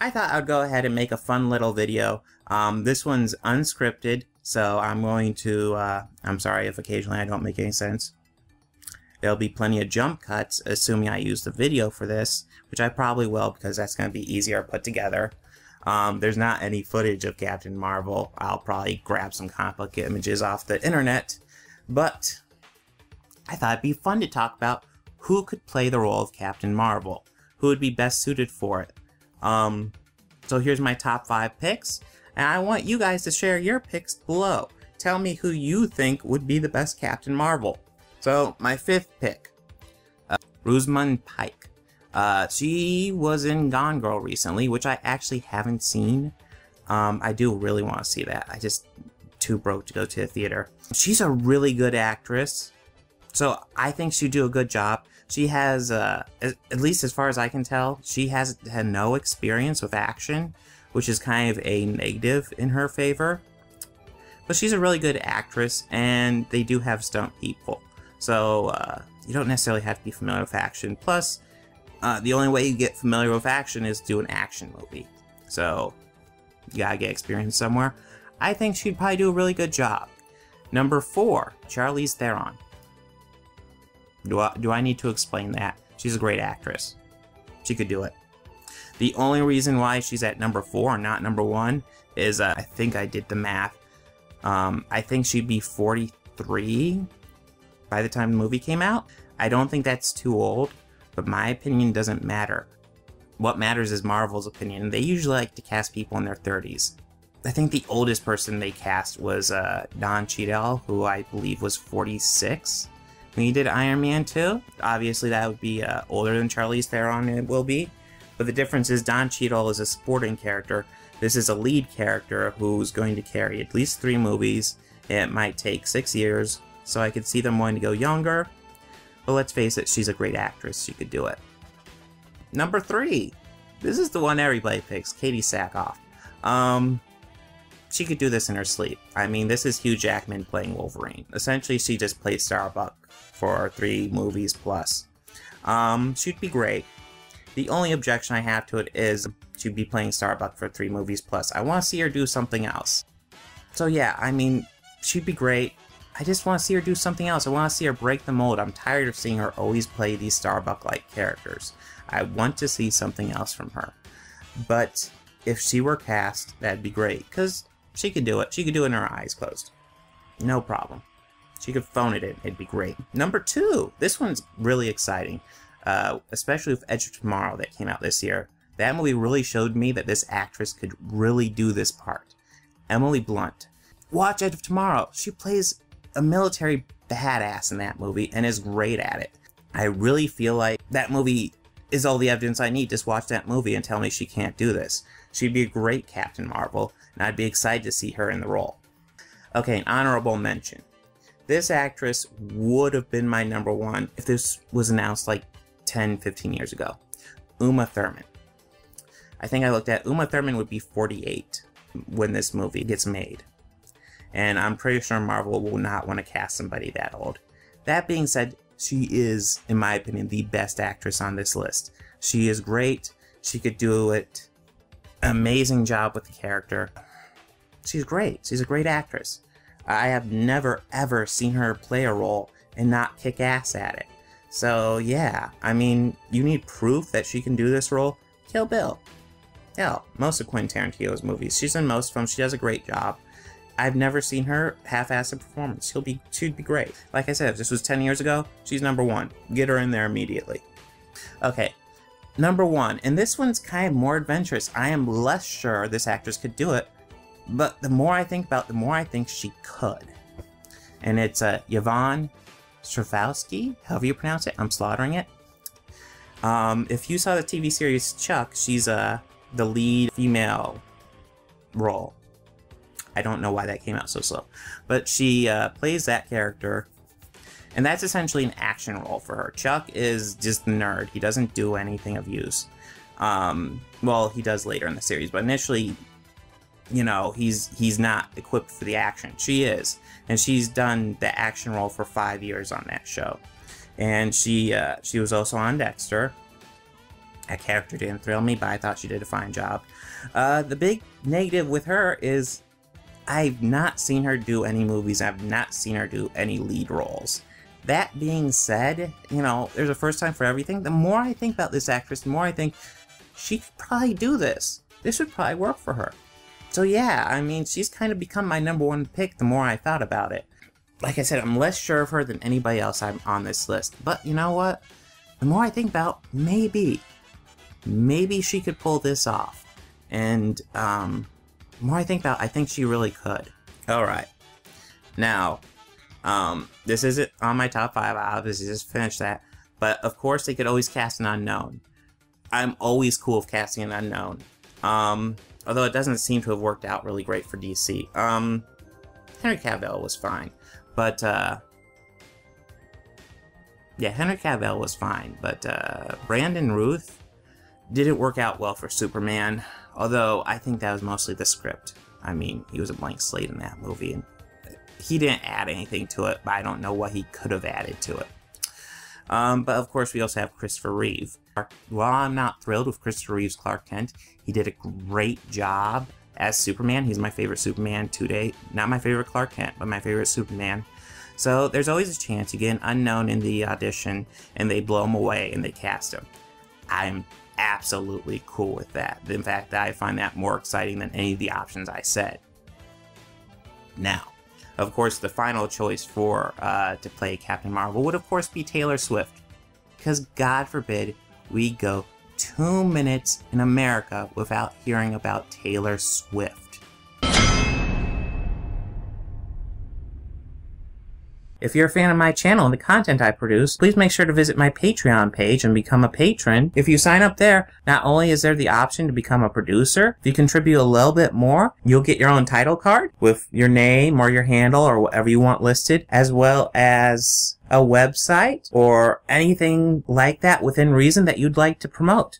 I thought I'd go ahead and make a fun little video. This one's unscripted, so I'm going to, I'm sorry if occasionally I don't make any sense. There'll be plenty of jump cuts, assuming I use the video for this, which I probably will because that's going to be easier to put together. There's not any footage of Captain Marvel. I'll probably grab some comic book images off the internet, but I thought it'd be fun to talk about who could play the role of Captain Marvel, who would be best suited for it. So here's my top 5 picks, and I want you guys to share your picks below. Tell me who you think would be the best Captain Marvel. So my 5th pick, Rosamund Pike. She was in Gone Girl recently, which I actually haven't seen. I do really want to see that. I just too broke to go to the theater. She's a really good actress, so I think she'd do a good job. She has, at least as far as I can tell, she has had no experience with action, which is kind of a negative in her favor. But she's a really good actress, and they do have stunt people. So, you don't necessarily have to be familiar with action. Plus, the only way you get familiar with action is to do an action movie. So, you gotta get experience somewhere. I think she'd probably do a really good job. Number 4, Charlize Theron. Do I need to explain that? She's a great actress. She could do it. The only reason why she's at number 4 and not number 1 is, I think I did the math. I think she'd be 43 by the time the movie came out. I don't think that's too old, but my opinion doesn't matter. What matters is Marvel's opinion. They usually like to cast people in their 30s. I think the oldest person they cast was Don Cheadle, who I believe was 46 when he did Iron Man 2. Obviously that would be older than Charlize Theron it will be, but the difference is Don Cheadle is a supporting character. This is a lead character who's going to carry at least 3 movies. It might take 6 years, so I could see them wanting to go younger. But let's face it, she's a great actress. She could do it. Number 3. This is the one everybody picks, Katee Sackhoff. She could do this in her sleep. I mean, this is Hugh Jackman playing Wolverine. Essentially, she just plays Starbuck for 3 movies plus. She'd be great. The only objection I have to it is she'd be playing Starbuck for 3 movies plus. I want to see her do something else. So yeah, I mean, she'd be great. I just want to see her do something else. I want to see her break the mold. I'm tired of seeing her always play these Starbuck-like characters. I want to see something else from her. But if she were cast, that'd be great, because she could do it. She could do it in her eyes closed. No problem. She could phone it in. It'd be great. Number 2. This one's really exciting, especially with Edge of Tomorrow that came out this year. That movie really showed me that this actress could really do this part. Emily Blunt. Watch Edge of Tomorrow. She plays a military badass in that movie and is great at it. I really feel like that movie is all the evidence I need. Just watch that movie and tell me she can't do this. She'd be a great Captain Marvel, and I'd be excited to see her in the role. Okay, an honorable mention. This actress would have been my number 1 if this was announced like 10, 15 years ago. Uma Thurman. I think I looked at Uma Thurman would be 48 when this movie gets made. And I'm pretty sure Marvel will not want to cast somebody that old. That being said, she is, in my opinion, the best actress on this list. She is great. She could do it. Amazing job with the character. She's great. She's a great actress. I have never, ever seen her play a role and not kick ass at it. So, yeah. I mean, you need proof that she can do this role. Kill Bill. Hell, most of Quentin Tarantino's movies. She's in most of them. She does a great job. I've never seen her half-ass a performance. She'd be great. Like I said, if this was 10 years ago, she's number 1. Get her in there immediately. Okay, number 1, and this one's kind of more adventurous. I am less sure this actress could do it, but the more I think about it, the more I think she could. And it's Yvonne Strahovski, however you pronounce it. I'm slaughtering it. If you saw the TV series Chuck, she's the lead female role. I don't know why that came out so slow. But she plays that character, and that's essentially an action role for her. Chuck is just the nerd. He doesn't do anything of use. Well, he does later in the series, but initially, you know, he's not equipped for the action. She is, and she's done the action role for 5 years on that show. And she was also on Dexter. That character didn't thrill me, but I thought she did a fine job. The big negative with her is I've not seen her do any movies. I've not seen her do any lead roles. That being said, you know, there's a first time for everything. The more I think about this actress, the more I think she could probably do this. This would probably work for her. So yeah, I mean, she's kind of become my #1 pick the more I thought about it. Like I said, I'm less sure of her than anybody else I'm on this list. But you know what? The more I think about, maybe she could pull this off. And the more I think about, I think she really could. Alright. Now, this isn't on my top 5, I obviously just finished that. But of course, they could always cast an unknown. I'm always cool with casting an unknown. Although it doesn't seem to have worked out really great for DC. Henry Cavill was fine. But, yeah, Henry Cavill was fine. But, Brandon Routh didn't work out well for Superman. Although, I think that was mostly the script. I mean, he was a blank slate in that movie. And he didn't add anything to it, but I don't know what he could have added to it. But of course, we also have Christopher Reeve. While I'm not thrilled with Christopher Reeve's Clark Kent, he did a great job as Superman. He's my favorite Superman to date. Not my favorite Clark Kent, but my favorite Superman. So there's always a chance you get an unknown in the audition, and they blow him away, and they cast him. I'm absolutely cool with that. In fact, I find that more exciting than any of the options I said. Now, of course, the final choice for to play Captain Marvel would, of course, be Taylor Swift. Because, God forbid, we go 2 minutes in America without hearing about Taylor Swift. If you're a fan of my channel and the content I produce, please make sure to visit my Patreon page and become a patron. If you sign up there, not only is there the option to become a producer, if you contribute a little bit more, you'll get your own title card with your name or your handle or whatever you want listed, as well as a website or anything like that within reason that you'd like to promote.